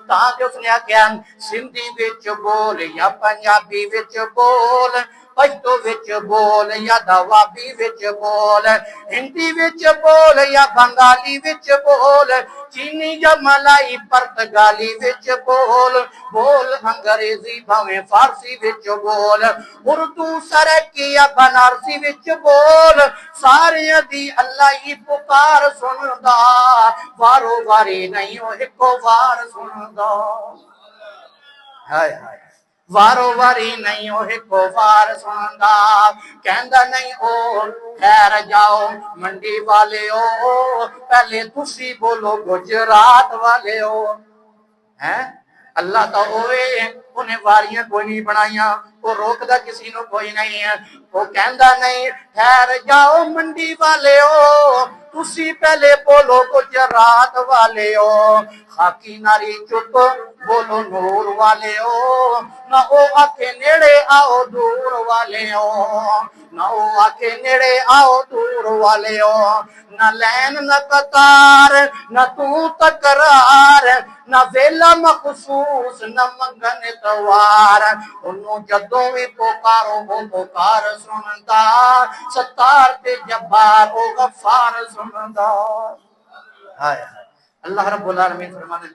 तां ते उसने आख्या सिंधी विच बोल या पंजाबी विच बोल, पश्तो विच बोल या दवाबी विच बोल, हिंदी विच बोल या बंगाली विच बोल, चीनी या मलाई पुर्तगाली विच बोल, बोल अंग्रेजी भावें फारसी विच बोल, उर्दू सरकी या बनारसी विच बोल, सारियां दी अल्लाह ही पुकार सुनदा, वारो वारी नहीं ओ इको वार सुनदा। हाय हाय वारो वारी नहीं ओ इको वार सुनदा, कहंदा नहीं ओ ठहर जाओ मंडी वाले ओ, पहले तुसी बोलो गुजरात वाले ओ। हैं अल्लाह तो ओए उन्हें वारियां कोई नहीं बनाइया, वो रोकदा किसी को कोई नहीं है। वो कहंदा नहीं ठहर जाओ मंडी वाले ओ, तुसी पहले बोलो गुजरात वाले ओ। खाकी नारी चुप बोलो नूर वाले ओ, ना ओ आखे नेड़े आओ दूर वाले ओ, ना ओ आखे नेड़े आओ दूर वाले ओ। ना लैन न कतार न तू तकरार, ना वेला मखसूस न मंगन तवार, उन्हों जदों भी पुकारो वो पुकार सुनदा, सत्तार ते जब्बार वो गफ्फार सुनदा। हाय अल्लाह रब्बुल आलमीन फरमाते